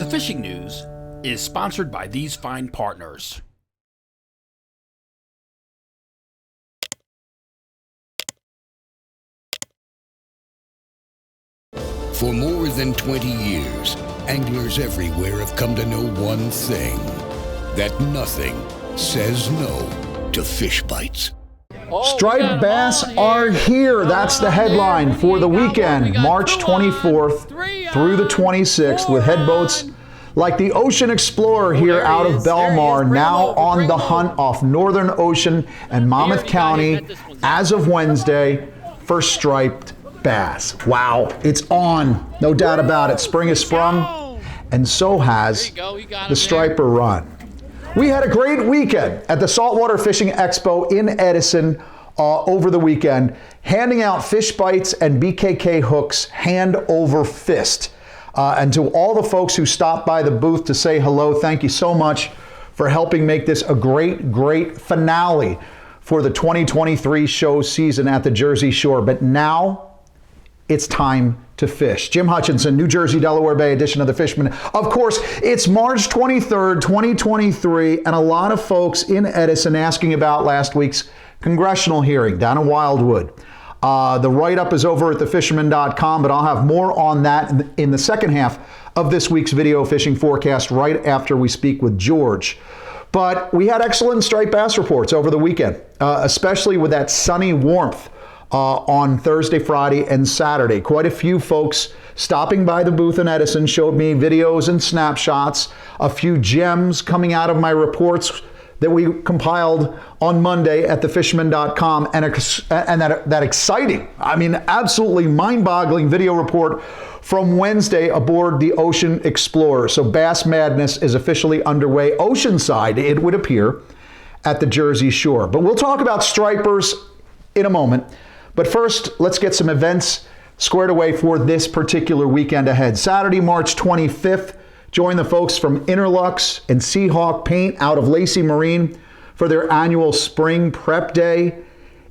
fishing news is sponsored by these fine partners. For more than 20 years, anglers everywhere have come to know one thing, that nothing says no to fish bites. Striped bass are here. That's the headline for the weekend, March 24th through the 26th, with head boats like the Ocean Explorer here out of Belmar, now on the hunt off Northern Ocean and Monmouth County as of Wednesday for striped bass. Wow, it's on, no doubt about it. Spring has sprung, and so has the striper run. We had a great weekend at the Saltwater Fishing Expo in Edison over the weekend, handing out fish bites and BKK hooks hand over fist. And to all the folks who stopped by the booth to say hello, thank you so much for helping make this a great, great finale for the 2023 show season at the Jersey Shore. But now it's time to fish. Jim Hutchinson, New Jersey, Delaware Bay edition of the Fisherman. Of course, it's March 23rd, 2023, and a lot of folks in Edison asking about last week's Congressional hearing down in Wildwood. The write-up is over at thefisherman.com, but I'll have more on that in the second half of this week's video fishing forecast right after we speak with George. But we had excellent striped bass reports over the weekend, especially with that sunny warmth on Thursday, Friday, and Saturday. Quite a few folks stopping by the booth in Edison showed me videos and snapshots, a few gems coming out of my reports that we compiled on Monday at thefisherman.com, and that exciting, I mean, absolutely mind-boggling video report from Wednesday aboard the Ocean Explorer. So Bass Madness is officially underway, oceanside, it would appear, at the Jersey Shore. But we'll talk about stripers in a moment. But first, let's get some events squared away for this particular weekend ahead. Saturday, March 25th, join the folks from Interlux and Seahawk Paint out of Lacey Marine for their annual Spring Prep Day.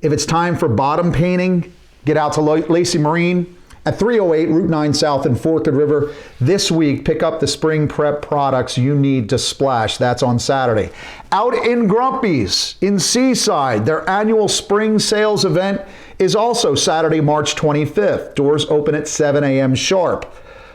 If it's time for bottom painting, get out to Lacey Marine at 308 Route 9 South in Forked River this week. Pick up the spring prep products you need to splash. That's on Saturday. Out in Grumpy's in Seaside, their annual spring sales event is also Saturday, March 25th. Doors open at 7 a.m. sharp.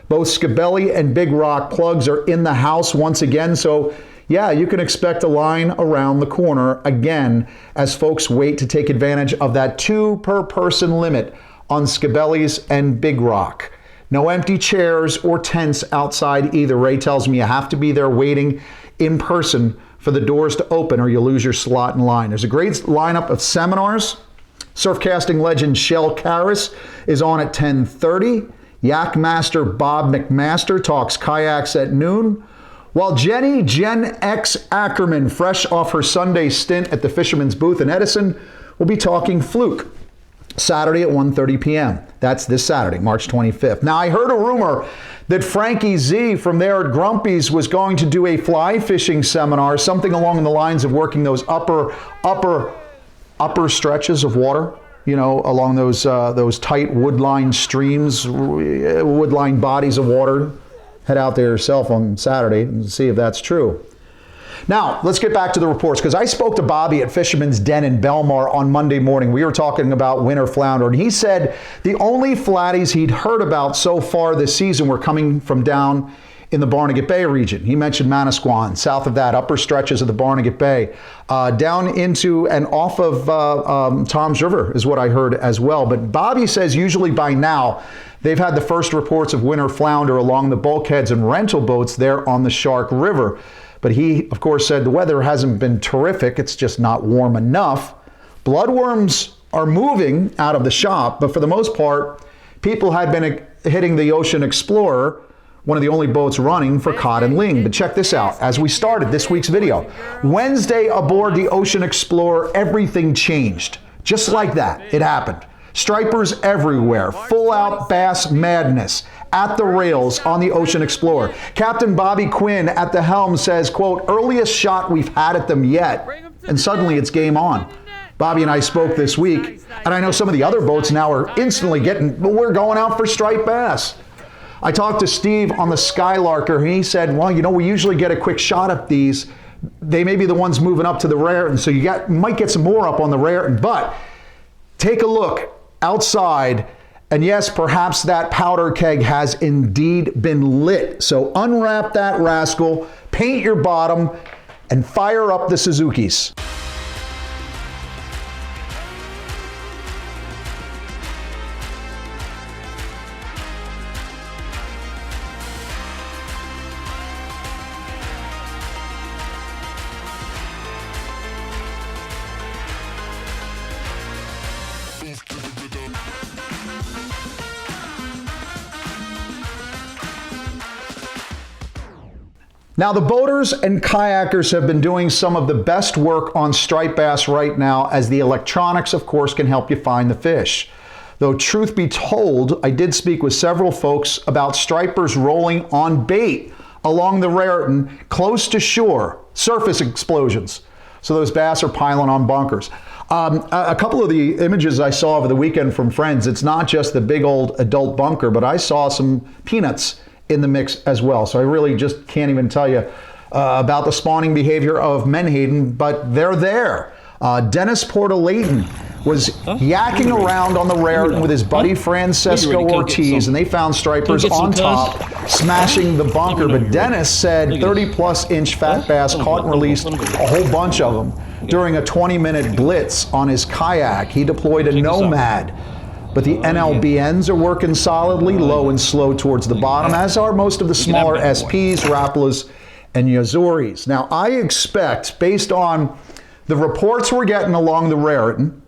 Both Scabelli and Big Rock plugs are in the house once again, so yeah, you can expect a line around the corner again as folks wait to take advantage of that 2 per person limit on Scabelli's and Big Rock. No empty chairs or tents outside either. Ray tells me you have to be there waiting in person for the doors to open or you'll lose your slot in line. There's a great lineup of seminars. Surf casting legend Shell Karras is on at 10:30. Yak Master Bob McMaster talks kayaks at noon, while Gen X Ackerman, fresh off her Sunday stint at the Fisherman's booth in Edison, will be talking fluke Saturday at 1:30 p.m. That's this Saturday, March 25th. Now, I heard a rumor that Frankie Z from there at Grumpy's was going to do a fly fishing seminar, something along the lines of working those upper stretches of water, you know, along those tight wood-lined streams, wood-lined bodies of water. Head out there yourself on Saturday and see if that's true. Now, let's get back to the reports, because I spoke to Bobby at Fisherman's Den in Belmar on Monday morning. We were talking about winter flounder, and he said the only flatties he'd heard about so far this season were coming from down in the Barnegat Bay region. He mentioned Manasquan, south of that, upper stretches of the Barnegat Bay, down into and off of Toms River is what I heard as well. But Bobby says usually by now they've had the first reports of winter flounder along the bulkheads and rental boats there on the Shark River. But he, of course, said the weather hasn't been terrific. It's just not warm enough. Bloodworms are moving out of the shop, but for the most part, people had been hitting the Ocean Explorer, one of the only boats running for cod and ling. But check this out. As we started this week's video, Wednesday aboard the Ocean Explorer, everything changed. Just like that, it happened. Stripers everywhere, full out bass madness at the rails on the Ocean Explorer. Captain Bobby Quinn at the helm says, quote, earliest shot we've had at them yet, and suddenly it's game on. Bobby and I spoke this week, and I know some of the other boats now are instantly getting, but we're going out for striped bass. I talked to Steve on the Skylarker, and he said, well, you know, we usually get a quick shot at these. They may be the ones moving up to the Raritan, so you might get some more up on the Raritan. But take a look outside, and yes, perhaps that powder keg has indeed been lit. So unwrap that rascal, paint your bottom, and fire up the Suzukis. Now, the boaters and kayakers have been doing some of the best work on striped bass right now, as the electronics, of course, can help you find the fish. Though, truth be told, I did speak with several folks about stripers rolling on bait along the Raritan close to shore, surface explosions. So those bass are piling on bunkers. A couple of the images I saw over the weekend from friends, it's not just the big old adult bunker, but I saw some peanuts in the mix as well. So I really just can't even tell you about the spawning behavior of menhaden, but they're there. Dennis Portalayton was yakking around on the Raritan with his buddy Francesco Ortiz, and they found stripers on top, smashing the bunker. But Dennis said 30-plus inch fat bass caught and released a whole bunch of them during a 20-minute blitz on his kayak. He deployed a Nomad. But the NLBNs are working solidly, low and slow towards the bottom, as are most of the smaller SPs, Rapalas, and Yazuris. Now, I expect, based on the reports we're getting along the Raritan,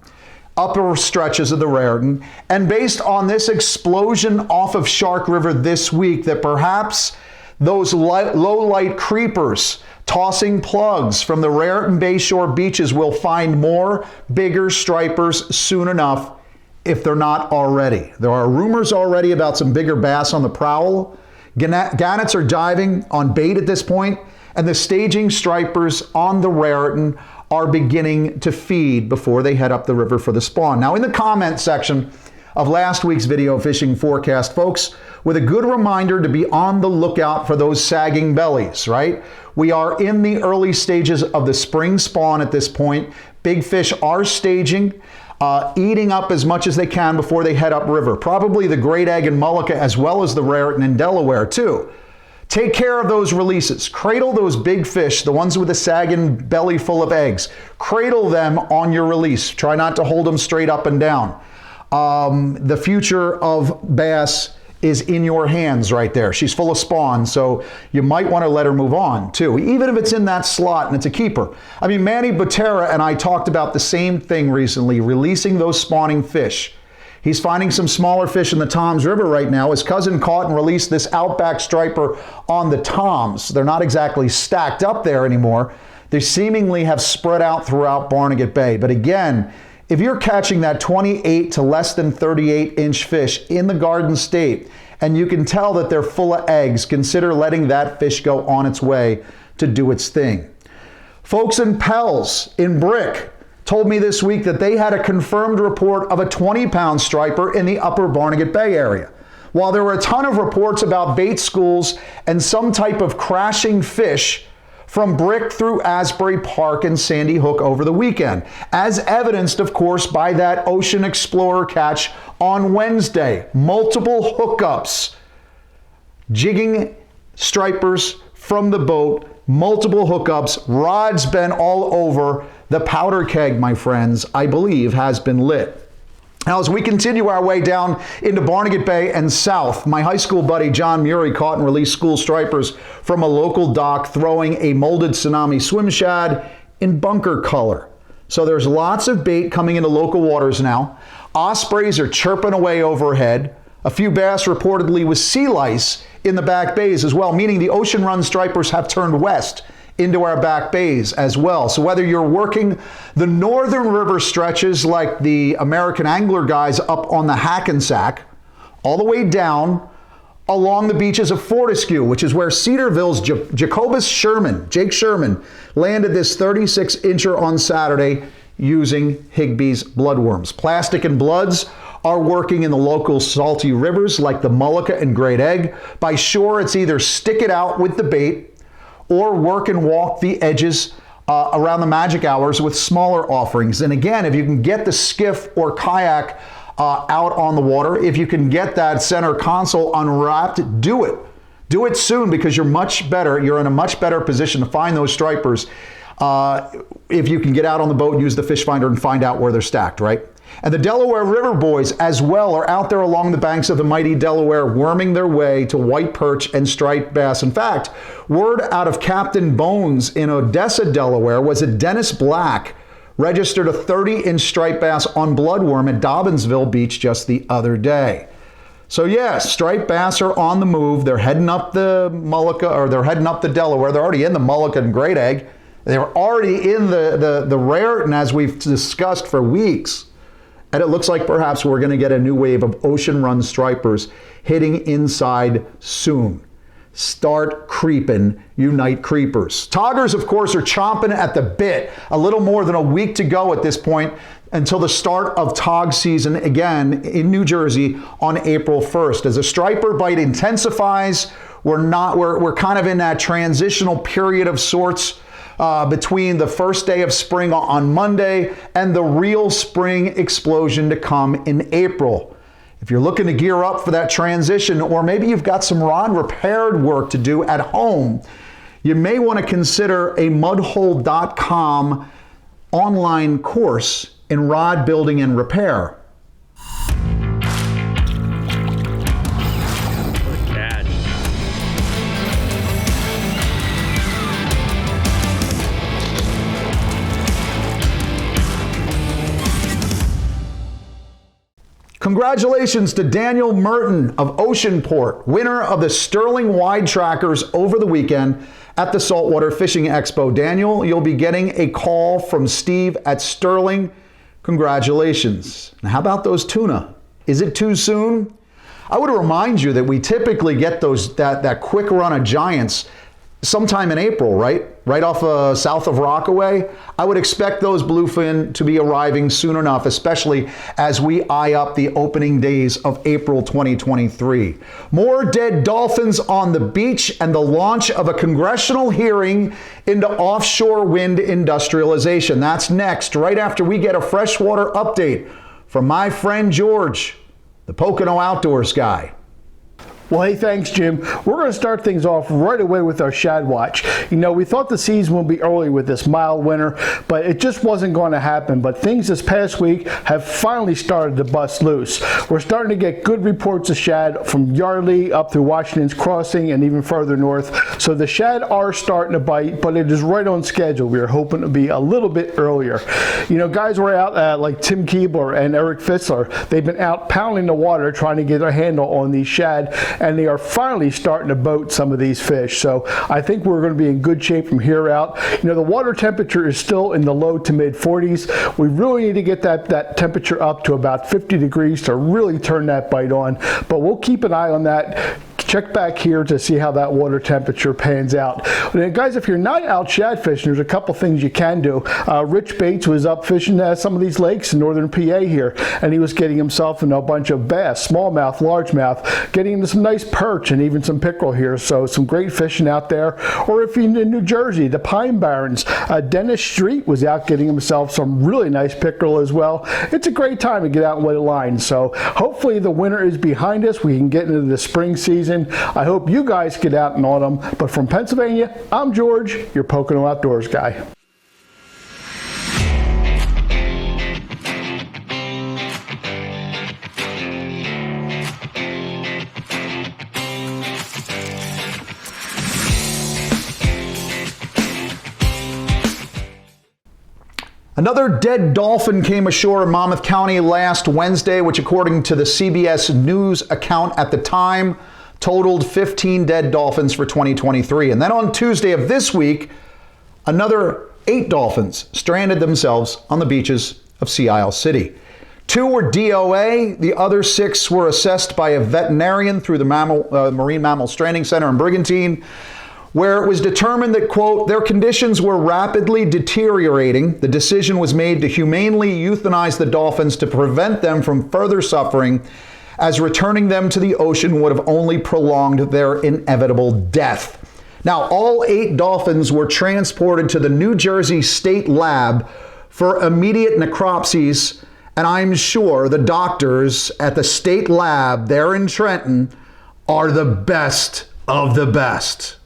upper stretches of the Raritan, and based on this explosion off of Shark River this week, that perhaps those low-light creepers tossing plugs from the Raritan Bayshore beaches will find more bigger stripers soon enough, if they're not already. There are rumors already about some bigger bass on the prowl. Gannets are diving on bait at this point, and the staging stripers on the Raritan are beginning to feed before they head up the river for the spawn. Now, in the comment section of last week's video fishing forecast, folks, with a good reminder to be on the lookout for those sagging bellies, right? We are in the early stages of the spring spawn at this point. Big fish are staging, eating up as much as they can before they head upriver. Probably the great egg and mullica, as well as the Raritan in Delaware too. Take care of those releases. Cradle those big fish, the ones with a sagging belly full of eggs. Cradle them on your release. Try not to hold them straight up and down. The future of bass is in your hands right there. She's full of spawn, so you might want to let her move on too, even if it's in that slot and it's a keeper. I mean, Manny Butera and I talked about the same thing recently, releasing those spawning fish. He's finding some smaller fish in the Toms River right now. His cousin caught and released this outback striper on the Toms. They're not exactly stacked up there anymore. They seemingly have spread out throughout Barnegat Bay. But again, if you're catching that 28 to less than 38 inch fish in the Garden State, and you can tell that they're full of eggs, consider letting that fish go on its way to do its thing. Folks in Pels in Brick told me this week that they had a confirmed report of a 20-pound striper in the upper Barnegat Bay area. While there were a ton of reports about bait schools and some type of crashing fish from Brick through Asbury Park and Sandy Hook over the weekend, as evidenced, of course, by that Ocean Explorer catch on Wednesday. Multiple hookups, jigging stripers from the boat, multiple hookups, rods been all over. The powder keg, my friends, I believe has been lit. Now, as we continue our way down into Barnegat Bay and south, my high school buddy John Murray caught and released school stripers from a local dock throwing a molded tsunami swim shad in bunker color. So there's lots of bait coming into local waters now. Ospreys are chirping away overhead. A few bass reportedly with sea lice in the back bays as well, meaning the ocean run stripers have turned west into our back bays as well. So whether you're working the northern river stretches like the American Angler guys up on the Hackensack, all the way down along the beaches of Fortescue, which is where Cedarville's Jake Sherman landed this 36-incher on Saturday using Higbee's bloodworms. Plastic and bloods are working in the local salty rivers like the Mullica and Great Egg. By shore, it's either stick it out with the bait or work and walk the edges around the magic hours with smaller offerings. And again, if you can get the skiff or kayak out on the water, if you can get that center console unwrapped, do it. Do it soon, because you're in a much better position to find those stripers if you can get out on the boat and use the fish finder and find out where they're stacked, right? And the Delaware River boys as well are out there along the banks of the mighty Delaware, worming their way to white perch and striped bass. In fact, word out of Captain Bones in Odessa, Delaware, was that Dennis Black registered a 30-inch striped bass on bloodworm at Dobbinsville Beach just the other day. So yes, striped bass are on the move. They're heading up the Mullica, or they're heading up the Delaware. They're already in the Mullica and Great Egg. They're already in the Raritan, as we've discussed for weeks. And it looks like perhaps we're going to get a new wave of ocean run stripers hitting inside soon. Start creeping, you night creepers. Toggers, of course, are chomping at the bit. A little more than a week to go at this point until the start of tog season again in New Jersey on April 1st. As the striper bite intensifies, we're kind of in that transitional period of sorts between the first day of spring on Monday and the real spring explosion to come in April. If you're looking to gear up for that transition, or maybe you've got some rod repaired work to do at home, you may want to consider a mudhole.com online course in rod building and repair. Congratulations to Daniel Merton of Oceanport, winner of the Sterling Wide Trackers over the weekend at the Saltwater Fishing Expo. Daniel, you'll be getting a call from Steve at Sterling. Congratulations. Now, how about those tuna? Is it too soon? I would remind you that we typically get that quick run of giants sometime in April, right? Right off south of Rockaway. I would expect those bluefin to be arriving soon enough, especially as we eye up the opening days of April 2023. More dead dolphins on the beach and the launch of a congressional hearing into offshore wind industrialization. That's next, right after we get a freshwater update from my friend George, the Pocono Outdoors Guy. Well, hey, thanks, Jim. We're going to start things off right away with our shad watch. You know, we thought the season would be early with this mild winter, but it just wasn't going to happen. But things this past week have finally started to bust loose. We're starting to get good reports of shad from Yardley up through Washington's Crossing and even further north. So the shad are starting to bite, but it is right on schedule. We were hoping to be a little bit earlier. You know, guys were out like Tim Keebler and Eric Fitzler. They've been out pounding the water trying to get a handle on these shad, and they are finally starting to boat some of these fish. So I think we're going to be in good shape from here out. You know, the water temperature is still in the low to mid 40s. We really need to get that temperature up to about 50 degrees to really turn that bite on. But we'll keep an eye on that. Check back here to see how that water temperature pans out. And guys, if you're not out shad fishing, there's a couple things you can do. Rich Bates was up fishing some of these lakes in northern PA here, and he was getting himself in a bunch of bass, smallmouth, largemouth, getting into some nice perch and even some pickerel here. So some great fishing out there. Or if you're in New Jersey, the Pine Barrens, Dennis Street was out getting himself some really nice pickerel as well. It's a great time to get out and lay a line. So hopefully the winter is behind us. We can get into the spring season. I hope you guys get out in autumn. But from Pennsylvania, I'm George, your Pocono Outdoors Guy. Another dead dolphin came ashore in Monmouth County last Wednesday, which according to the CBS News account at the time, totaled 15 dead dolphins for 2023. And then on Tuesday of this week, another 8 dolphins stranded themselves on the beaches of Sea Isle City. 2 were DOA, the other 6 were assessed by a veterinarian through the Marine Mammal Stranding Center in Brigantine. where it was determined that, quote, their conditions were rapidly deteriorating. The decision was made to humanely euthanize the dolphins to prevent them from further suffering, as returning them to the ocean would have only prolonged their inevitable death. Now, all 8 dolphins were transported to the New Jersey State Lab for immediate necropsies, and I'm sure the doctors at the state lab there in Trenton are the best of the best.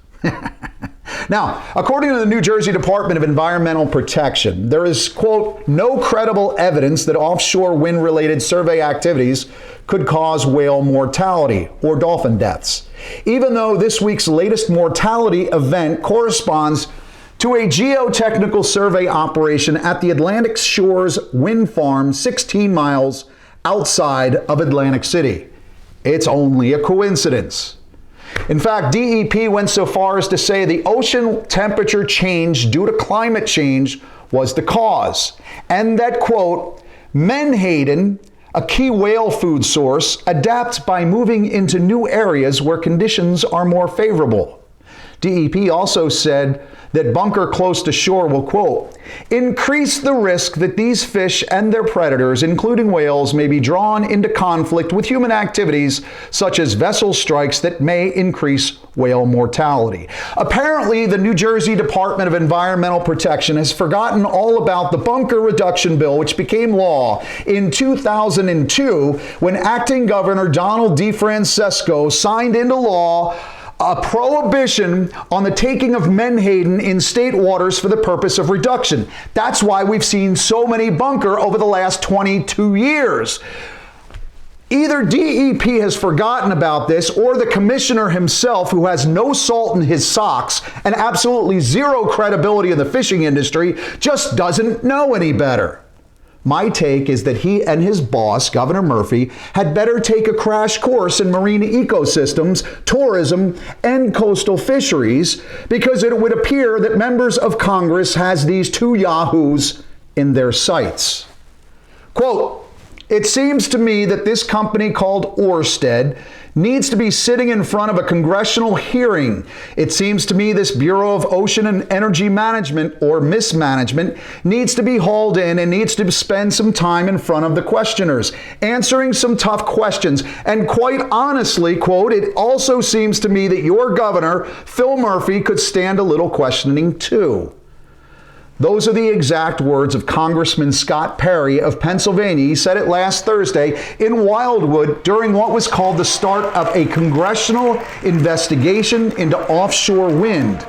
Now, according to the New Jersey Department of Environmental Protection, there is, quote, no credible evidence that offshore wind-related survey activities could cause whale mortality or dolphin deaths, even though this week's latest mortality event corresponds to a geotechnical survey operation at the Atlantic Shores Wind Farm 16 miles outside of Atlantic City. It's only a coincidence. In fact, DEP went so far as to say the ocean temperature change due to climate change was the cause, and that, quote, menhaden, a key whale food source, adapts by moving into new areas where conditions are more favorable. DEP also said that bunker close to shore will, quote, increase the risk that these fish and their predators, including whales, may be drawn into conflict with human activities such as vessel strikes that may increase whale mortality. Apparently, the New Jersey Department of Environmental Protection has forgotten all about the bunker reduction bill, which became law in 2002 when acting Governor Donald DeFrancesco signed into law a prohibition on the taking of menhaden in state waters for the purpose of reduction. That's why we've seen so many bunker over the last 22 years. Either DEP has forgotten about this, or the commissioner himself, who has no salt in his socks and absolutely zero credibility in the fishing industry, just doesn't know any better. My take is that he and his boss, Governor Murphy, had better take a crash course in marine ecosystems, tourism, and coastal fisheries, because it would appear that members of Congress has these 2 yahoos in their sights. Quote, it seems to me that this company called Ørsted needs to be sitting in front of a congressional hearing. It seems to me this Bureau of Ocean and Energy Management, or mismanagement, needs to be hauled in and needs to spend some time in front of the questioners, answering some tough questions. And quite honestly, quote, it also seems to me that your governor, Phil Murphy, could stand a little questioning too. Those are the exact words of Congressman Scott Perry of Pennsylvania. He said it last Thursday in Wildwood during what was called the start of a congressional investigation into offshore wind,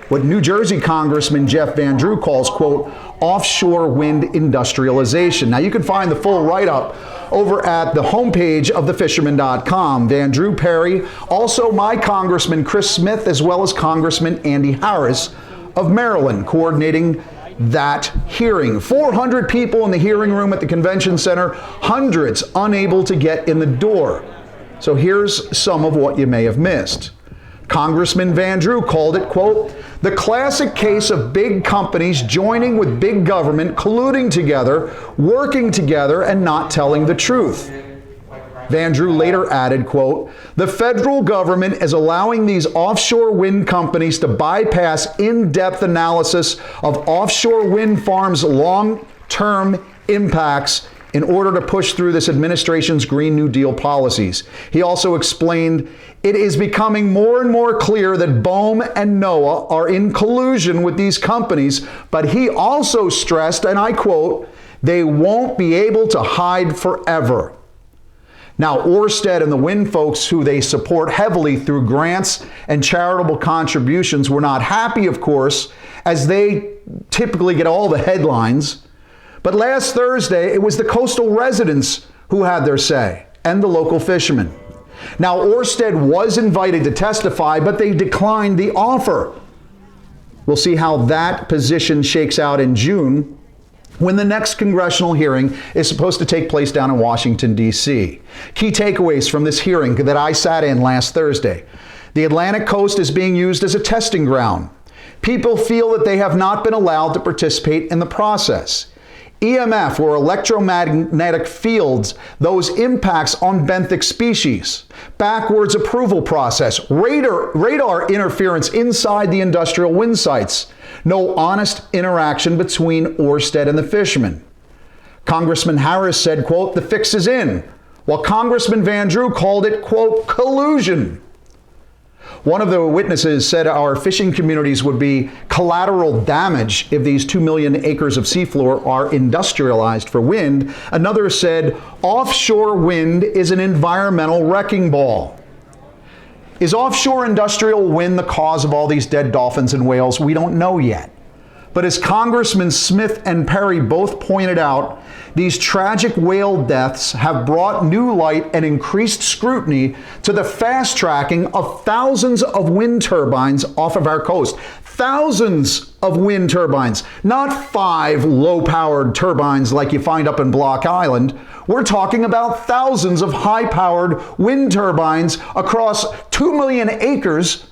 what New Jersey Congressman Jeff Van Drew calls, quote, offshore wind industrialization. Now, you can find the full write-up over at the homepage of thefisherman.com. Van Drew, Perry, also my Congressman Chris Smith, as well as Congressman Andy Harris of Maryland, coordinating that hearing. 400 people in the hearing room at the convention center, hundreds unable to get in the door. So here's some of what you may have missed. Congressman Van Drew called it, quote, the classic case of big companies joining with big government, colluding together, working together, and not telling the truth. Van Drew later added, quote, the federal government is allowing these offshore wind companies to bypass in-depth analysis of offshore wind farms' long-term impacts in order to push through this administration's Green New Deal policies. He also explained, it is becoming more and more clear that BOEM and NOAA are in collusion with these companies, but he also stressed, and I quote, they won't be able to hide forever. Now, Ørsted and the wind folks who they support heavily through grants and charitable contributions were not happy, of course, as they typically get all the headlines. But last Thursday, it was the coastal residents who had their say, and the local fishermen. Now, Ørsted was invited to testify, but they declined the offer. We'll see how that position shakes out in June, when the next congressional hearing is supposed to take place down in Washington, D.C. Key takeaways from this hearing that I sat in last Thursday. The Atlantic coast is being used as a testing ground. People feel that they have not been allowed to participate in the process. EMF, or electromagnetic fields, those impacts on benthic species, backwards approval process, radar interference inside the industrial wind sites, no honest interaction between Ørsted and the fishermen. Congressman Harris said, quote, the fix is in, while Congressman Van Drew called it, quote, collusion. One of the witnesses said our fishing communities would be collateral damage if these 2 million acres of seafloor are industrialized for wind. Another said offshore wind is an environmental wrecking ball. Is offshore industrial wind the cause of all these dead dolphins and whales? We don't know yet. But as Congressman Smith and Perry both pointed out, these tragic whale deaths have brought new light and increased scrutiny to the fast tracking of thousands of wind turbines off of our coast. Thousands of wind turbines, not 5 low-powered turbines like you find up in Block Island. We're talking about thousands of high-powered wind turbines across 2 million acres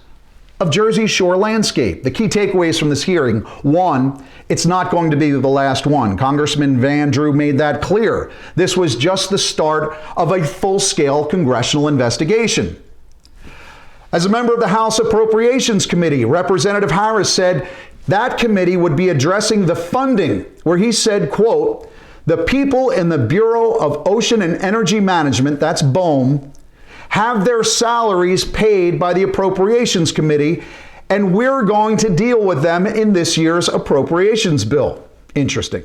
of Jersey Shore landscape. The key takeaways from this hearing: 1, it's not going to be the last one. Congressman Van Drew made that clear. This was just the start of a full-scale congressional investigation. As a member of the House Appropriations Committee, Representative Harris said that committee would be addressing the funding, where he said, quote, the people in the Bureau of Ocean and Energy Management, that's BOEM, have their salaries paid by the Appropriations Committee, and we're going to deal with them in this year's appropriations bill. Interesting.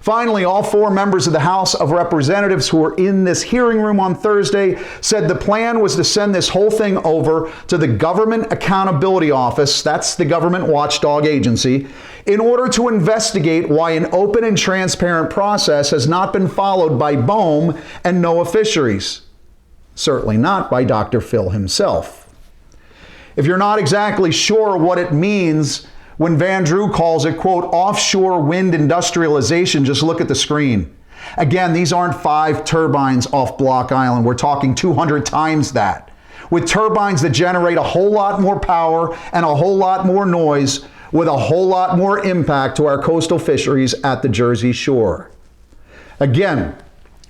Finally, all 4 members of the House of Representatives who were in this hearing room on Thursday said the plan was to send this whole thing over to the Government Accountability Office, that's the government watchdog agency, in order to investigate why an open and transparent process has not been followed by BOEM and NOAA Fisheries. Certainly not by Dr. Phil himself. If you're not exactly sure what it means when Van Drew calls it, quote, offshore wind industrialization, just look at the screen. Again, these aren't 5 turbines off Block Island. We're talking 200 times that, with turbines that generate a whole lot more power and a whole lot more noise, with a whole lot more impact to our coastal fisheries at the Jersey Shore. Again,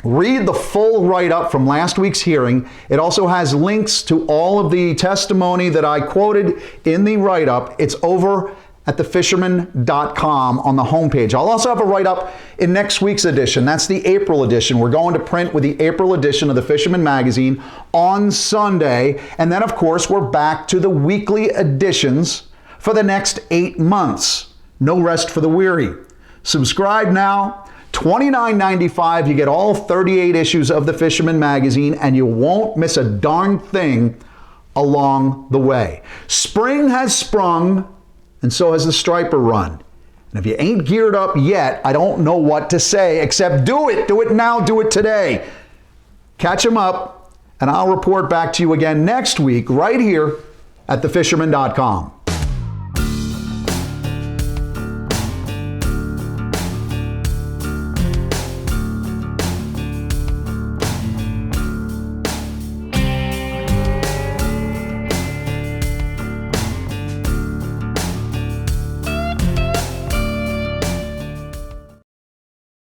read the full write-up from last week's hearing. It also has links to all of the testimony that I quoted in the write-up. It's over at thefisherman.com on the homepage. I'll also have a write-up in next week's edition. That's the April edition. We're going to print with the April edition of the Fisherman magazine on Sunday. And then, of course, we're back to the weekly editions for the next 8 months. No rest for the weary. Subscribe now. $29.95, you get all 38 issues of the Fisherman magazine, and you won't miss a darn thing along the way. Spring has sprung, and so has the striper run. And if you ain't geared up yet, I don't know what to say, except do it. Do it now, do it today. Catch them up, and I'll report back to you again next week right here at thefisherman.com.